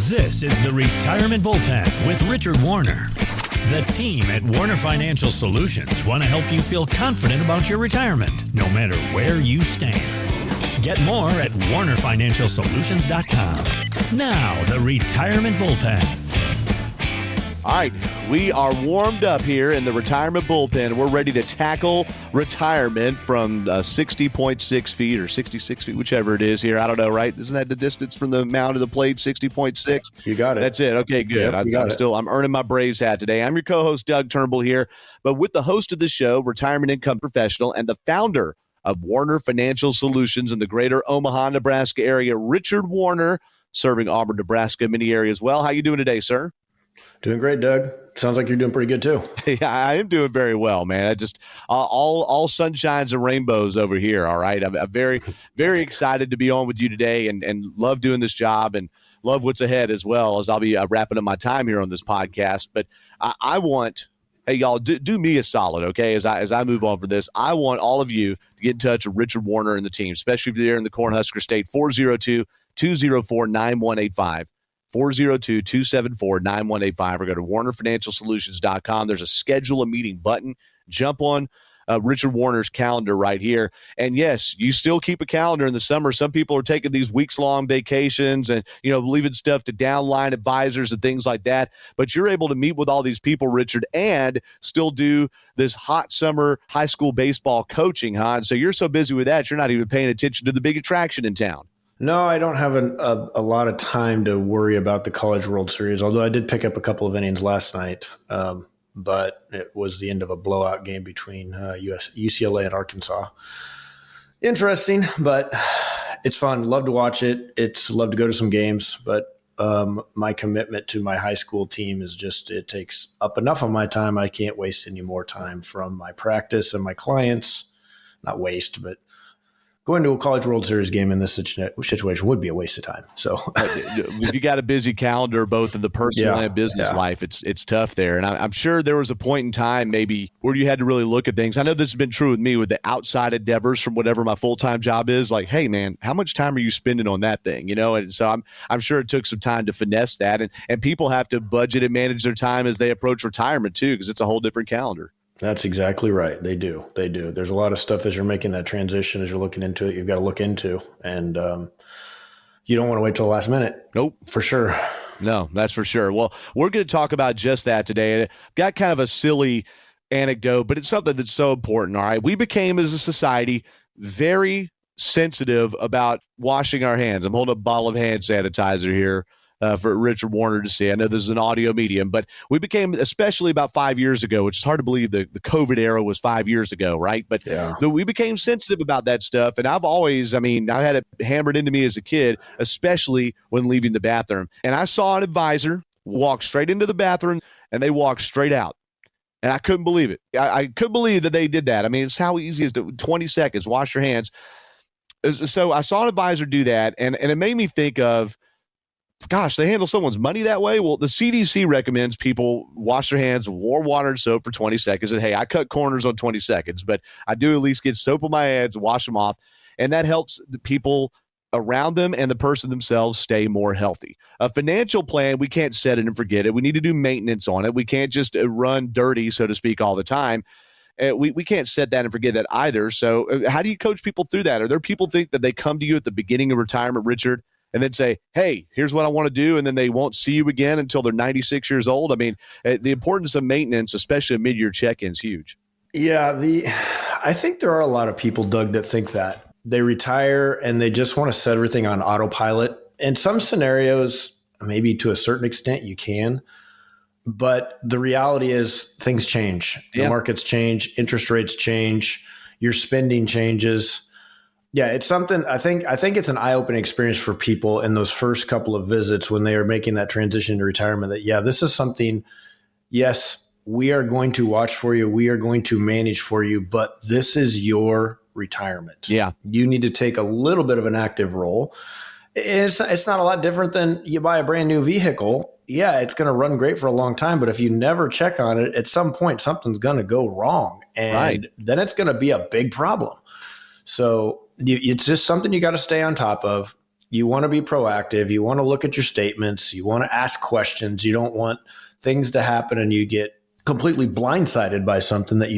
This is the Retirement Bullpen with Richard Warner. The team at Warner Financial Solutions want to help you feel confident about your retirement, no matter where you stand. Get more at warnerfinancialsolutions.com. Now, the Retirement Bullpen. All right, we are warmed up here in the Retirement Bullpen. We're ready to tackle retirement from 60.6 feet or 66 feet, whichever it is here. I don't know, right? Isn't that the distance from the mound to the plate, 60.6? You got it. That's it. Okay, good. Yep, I'm earning my Braves hat today. I'm your co-host, Doug Turnbull here, but with the host of the show, retirement income professional and the founder of Warner Financial Solutions in the greater Omaha, Nebraska area, Richard Warner, serving Auburn, Nebraska, many areas. Well, how you doing today, sir? Doing great, Doug. Sounds like you're doing pretty good too. Yeah, I am doing very well, man. I just all sunshines and rainbows over here. All right, I'm very, very excited to be on with you today, and love doing this job, and love what's ahead as well as I'll be wrapping up my time here on this podcast. But I want, hey y'all, do me a solid, okay? As I move on for this, I want all of you to get in touch with Richard Warner and the team, especially if you're in the Cornhusker State. 402-204-9185. 402-274-9185 or go to warnerfinancialsolutions.com. There's a schedule a meeting button. Jump on Richard Warner's calendar right here. And yes, you still keep a calendar in the summer. Some people are taking these weeks-long vacations and, leaving stuff to downline advisors and things like that. But you're able to meet with all these people, Richard, and still do this hot summer high school baseball coaching, huh? And so you're so busy with that, you're not even paying attention to the big attraction in town. No, I don't have a lot of time to worry about the College World Series, although I did pick up a couple of innings last night. But it was the end of a blowout game between UCLA and Arkansas. Interesting, but it's fun. Love to watch it. Love to go to some games, but my commitment to my high school team is just, it takes up enough of my time. I can't waste any more time from my practice and my clients. Not waste, but going to a College World Series game in this situation would be a waste of time. So if you got a busy calendar, both in the personal and business life, it's tough there. And I'm sure there was a point in time maybe where you had to really look at things. I know this has been true with me with the outside endeavors from whatever my full-time job is. Like, hey, man, how much time are you spending on that thing? And so I'm sure it took some time to finesse that. And people have to budget and manage their time as they approach retirement too, because it's a whole different calendar. That's exactly right. They do. There's a lot of stuff as you're making that transition, as you're looking into it, you've got to look into. And you don't want to wait till the last minute. Nope. For sure. No, that's for sure. Well, we're going to talk about just that today. I've got kind of a silly anecdote, but it's something that's so important. All right. We became, as a society, very sensitive about washing our hands. I'm holding a bottle of hand sanitizer here for Richard Warner to see. I know this is an audio medium, but we became, especially about 5 years ago, which is hard to believe the COVID era was 5 years ago, right? But we became sensitive about that stuff. And I've had it hammered into me as a kid, especially when leaving the bathroom. And I saw an advisor walk straight into the bathroom and they walked straight out. And I couldn't believe it. I couldn't believe that they did that. I mean, it's how easy it is to 20 seconds, wash your hands. So I saw an advisor do that, and it made me think of, gosh, they handle someone's money that way? Well, the CDC recommends people wash their hands with warm water and soap for 20 seconds. And hey, I cut corners on 20 seconds, but I do at least get soap on my hands and wash them off. And that helps the people around them and the person themselves stay more healthy. A financial plan, we can't set it and forget it. We need to do maintenance on it. We can't just run dirty, so to speak, all the time. We can't set that and forget that either. So how do you coach people through that? Are there people think that they come to you at the beginning of retirement, Richard, and then say, hey, here's what I want to do, and then they won't see you again until they're 96 years old? I mean, the importance of maintenance, especially a mid-year check-in, is huge. Yeah, I think there are a lot of people, Doug, that think that. They retire and they just want to set everything on autopilot. In some scenarios, maybe to a certain extent, you can. But the reality is things change. The markets change, interest rates change, your spending changes. Yeah, it's something I think it's an eye-opening experience for people in those first couple of visits when they are making that transition to retirement that, this is something, yes, we are going to watch for you. We are going to manage for you, but this is your retirement. Yeah. You need to take a little bit of an active role. It's not a lot different than you buy a brand new vehicle. Yeah, it's going to run great for a long time, but if you never check on it, at some point, something's going to go wrong. And then it's going to be a big problem. So it's just something you got to stay on top of. You want to be proactive. You want to look at your statements. You want to ask questions. You don't want things to happen and you get completely blindsided by something that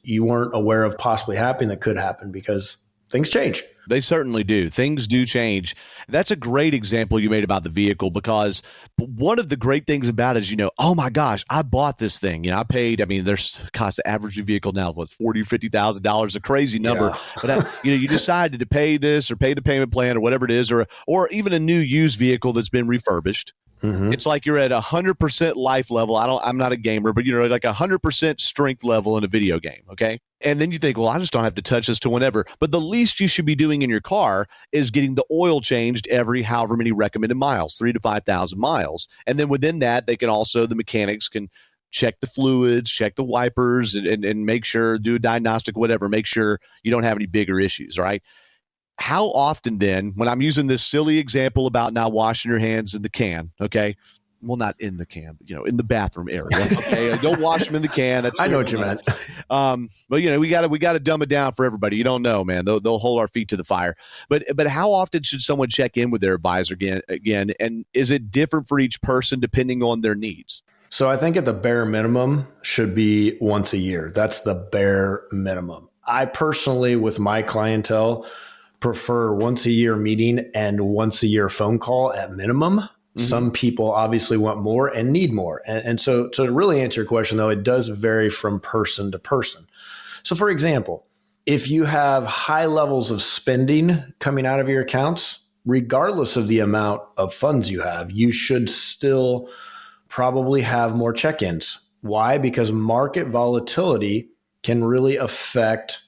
you weren't aware of possibly happening that could happen, because things change. They certainly do. Things do change. That's a great example you made about the vehicle, because one of the great things about it is, oh my gosh, I bought this thing. I paid, there's cost the average vehicle now, what, $40,000 or $50,000, a crazy number. Yeah. But you decided to pay this or pay the payment plan or whatever it is, or even a new used vehicle that's been refurbished. Mm-hmm. It's like you're at 100% life level. I'm not a gamer, but like 100% strength level in a video game. Okay. And then you think, well, I just don't have to touch this to whenever. But the least you should be doing in your car is getting the oil changed every however many recommended miles, 3,000 to 5,000 miles. And then within that, the mechanics can check the fluids, check the wipers, and make sure, do a diagnostic, whatever, make sure you don't have any bigger issues. Right. How often then, when I'm using this silly example about not washing your hands in the can, okay? Well, not in the can, but, in the bathroom area. Okay, don't wash them in the can. That's I know what you meant. But we got to dumb it down for everybody. You don't know, man. They'll hold our feet to the fire. But how often should someone check in with their advisor again? And is it different for each person depending on their needs? So I think at the bare minimum should be once a year. That's the bare minimum. I personally, with my clientele, prefer once a year meeting and once a year phone call at minimum. Mm-hmm. Some people obviously want more and need more. And so to really answer your question, though, it does vary from person to person. So for example, if you have high levels of spending coming out of your accounts, regardless of the amount of funds you have, you should still probably have more check-ins. Why? Because market volatility can really affect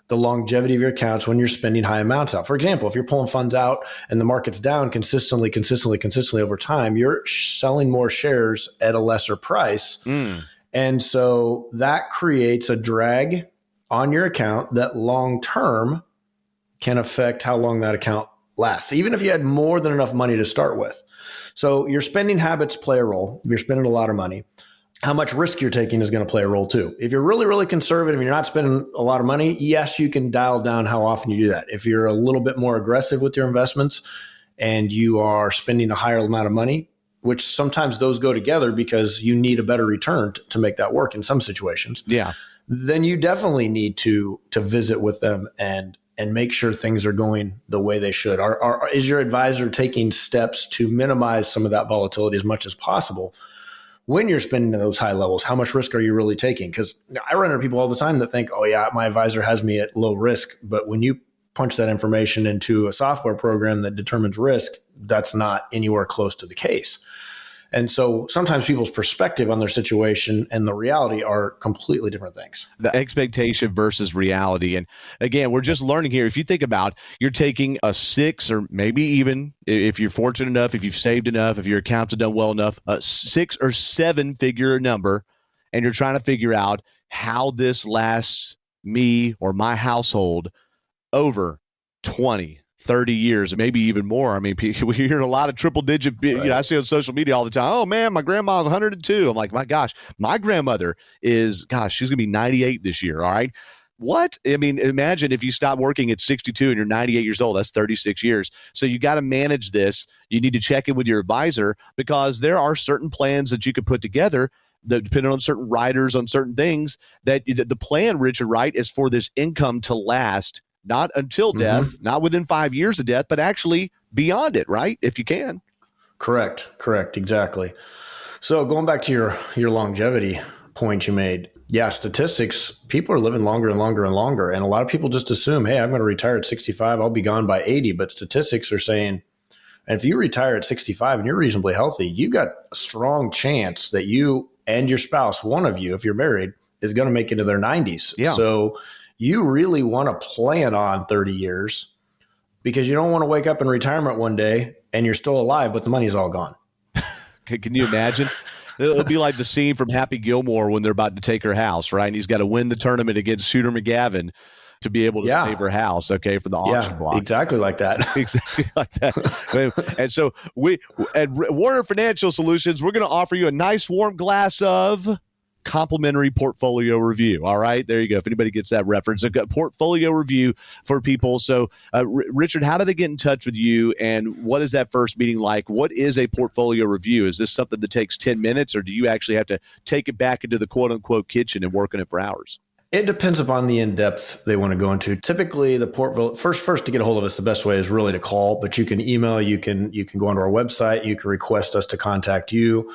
the longevity of your accounts when you're spending high amounts out. For example, if you're pulling funds out and the market's down consistently over time, you're selling more shares at a lesser price. And so that creates a drag on your account that long-term can affect how long that account lasts, even if you had more than enough money to start with. So your spending habits play a role. If you're spending a lot of money, how much risk you're taking is going to play a role too. If you're really, really conservative and you're not spending a lot of money, yes, you can dial down how often you do that. If you're a little bit more aggressive with your investments and you are spending a higher amount of money, which sometimes those go together because you need a better return to make that work in some situations. Yeah. Then you definitely need to visit with them and make sure things are going the way they should. Is your advisor taking steps to minimize some of that volatility as much as possible? When you're spending at those high levels, how much risk are you really taking? Because I run into people all the time that think, oh yeah, my advisor has me at low risk. But when you punch that information into a software program that determines risk, that's not anywhere close to the case. And so sometimes people's perspective on their situation and the reality are completely different things. The expectation versus reality. And again, we're just learning here. If you think about, you're taking a 6 or maybe even, if you're fortunate enough, if you've saved enough, if your accounts have done well enough, a 6 or 7 figure number, and you're trying to figure out how this lasts me or my household over 20, 30 years, maybe even more. We hear a lot of triple digit, right. I see on social media all the time, oh man, my grandma's 102. I'm like, my gosh, my grandmother is, she's going to be 98 this year. All right. What? Imagine if you stop working at 62 and you're 98 years old, that's 36 years. So you got to manage this. You need to check in with your advisor because there are certain plans that you can put together that depending on certain riders, on certain things that the plan, Richard, right, is for this income to last not until death, not within 5 years of death, but actually beyond it, right? If you can. Correct. Exactly. So going back to your longevity point you made, yeah, statistics, people are living longer and longer and longer. And a lot of people just assume, hey, I'm going to retire at 65, I'll be gone by 80. But statistics are saying, if you retire at 65 and you're reasonably healthy, you got a strong chance that you and your spouse, one of you, if you're married, is going to make it to their 90s. Yeah. So you really want to plan on 30 years because you don't want to wake up in retirement one day and you're still alive, but the money's all gone. Can you imagine? It'll be like the scene from Happy Gilmore when they're about to take her house, right? And he's got to win the tournament against Shooter McGavin to be able to save her house, okay, for the auction block. Exactly like that. Exactly like that. And so we at Warner Financial Solutions, we're going to offer you a nice warm glass of complimentary portfolio review. All right, there you go. If anybody gets that reference, a portfolio review for people. So, Richard, how do they get in touch with you, and what is that first meeting like? What is a portfolio review? Is this something that takes 10 minutes, or do you actually have to take it back into the quote-unquote kitchen and work on it for hours? It depends upon the in-depth they want to go into. Typically, the portfolio first to get a hold of us, the best way is really to call, but you can email, you can go onto our website, you can request us to contact you,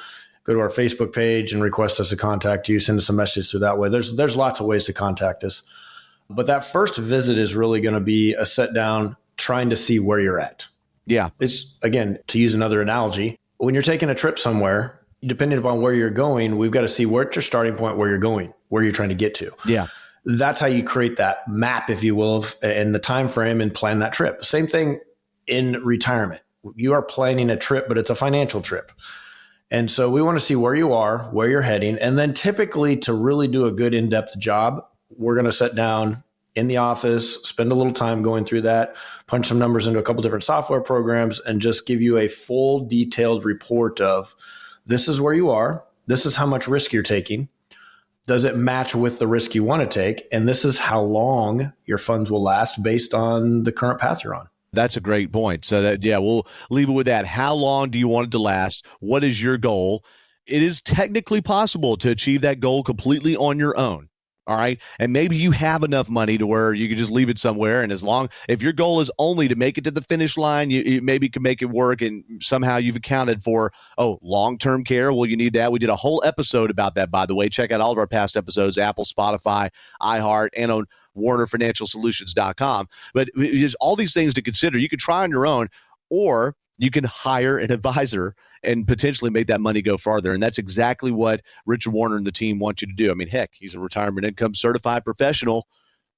go to our Facebook page and request us to contact you, send us a message through that way. There's lots of ways to contact us. But that first visit is really going to be a sit down trying to see where you're at. Yeah. It's, again, to use another analogy, when you're taking a trip somewhere, depending upon where you're going, we've got to see where's your starting point, where you're going, where you're trying to get to. Yeah. That's how you create that map, if you will, and the time frame and plan that trip. Same thing in retirement. You are planning a trip, but it's a financial trip. And so we want to see where you are, where you're heading. And then typically to really do a good in-depth job, we're going to sit down in the office, spend a little time going through that, punch some numbers into a couple different software programs, and just give you a full detailed report of this is where you are. This is how much risk you're taking. Does it match with the risk you want to take? And this is how long your funds will last based on the current path you're on. That's a great point. So that, yeah, we'll leave it with that. How long do you want it to last? What is your goal? It is technically possible to achieve that goal completely on your own. All right. And maybe you have enough money to where you can just leave it somewhere. And if your goal is only to make it to the finish line, you maybe can make it work. And somehow you've accounted for, long-term care. Well, you need that. We did a whole episode about that, by the way. Check out all of our past episodes, Apple, Spotify, iHeart, and on WarnerFinancialSolutions.com. But there's all these things to consider. You could try on your own, or you can hire an advisor and potentially make that money go farther. And that's exactly what Richard Warner and the team want you to do. I mean, heck, he's a retirement income certified professional.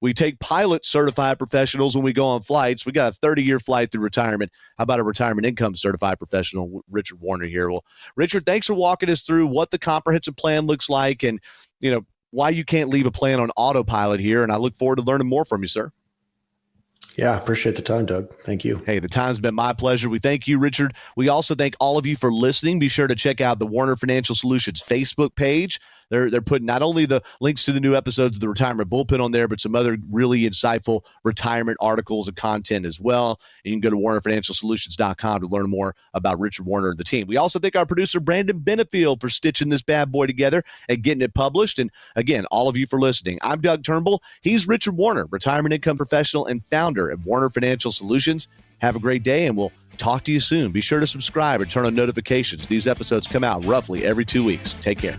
We take pilot certified professionals when we go on flights. We got a 30-year flight through retirement. How about a retirement income certified professional, Richard Warner here? Well, Richard, thanks for walking us through what the comprehensive plan looks like and, why you can't leave a plan on autopilot here. And I look forward to learning more from you, sir. Yeah, appreciate the time, Doug. Thank you. Hey, the time's been my pleasure. We thank you, Richard. We also thank all of you for listening. Be sure to check out the Warner Financial Solutions Facebook page. They're putting not only the links to the new episodes of the Retirement Bullpen on there, but some other really insightful retirement articles and content as well. And you can go to WarnerFinancialSolutions.com to learn more about Richard Warner and the team. We also thank our producer, Brandon Benefield, for stitching this bad boy together and getting it published. And again, all of you for listening. I'm Doug Turnbull. He's Richard Warner, retirement income professional and founder of Warner Financial Solutions. Have a great day, and we'll talk to you soon. Be sure to subscribe and turn on notifications. These episodes come out roughly every 2 weeks. Take care.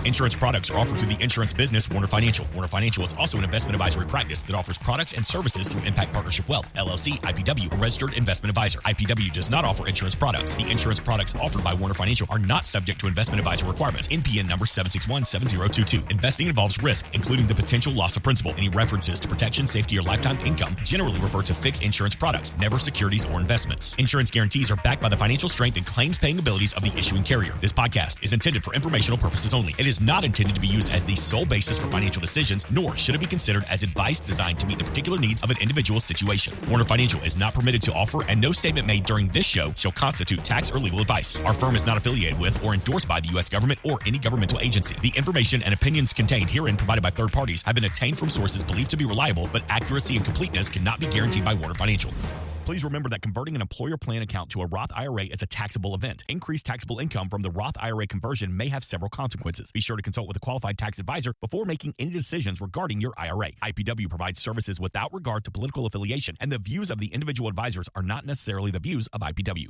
Insurance products are offered through the insurance business Warner Financial. Warner Financial is also an investment advisory practice that offers products and services through Impact Partnership Wealth, LLC, IPW, a registered investment advisor. IPW does not offer insurance products. The insurance products offered by Warner Financial are not subject to investment advisor requirements. NPN number 7617022. Investing involves risk, including the potential loss of principal. Any references to protection, safety, or lifetime income generally refer to fixed insurance products, never securities or investments. Insurance guarantees are backed by the financial strength and claims paying abilities of the issuing carrier. This podcast is intended for informational purposes only. It is not intended to be used as the sole basis for financial decisions, nor should it be considered as advice designed to meet the particular needs of an individual situation. Warner Financial is not permitted to offer, and no statement made during this show shall constitute tax or legal advice. Our firm is not affiliated with or endorsed by the U.S. government or any governmental agency. The information and opinions contained herein provided by third parties have been obtained from sources believed to be reliable, but accuracy and completeness cannot be guaranteed by Warner Financial. Please remember that converting an employer plan account to a Roth IRA is a taxable event. Increased taxable income from the Roth IRA conversion may have several consequences. Be sure to consult with a qualified tax advisor before making any decisions regarding your IRA. IPW provides services without regard to political affiliation, and the views of the individual advisors are not necessarily the views of IPW.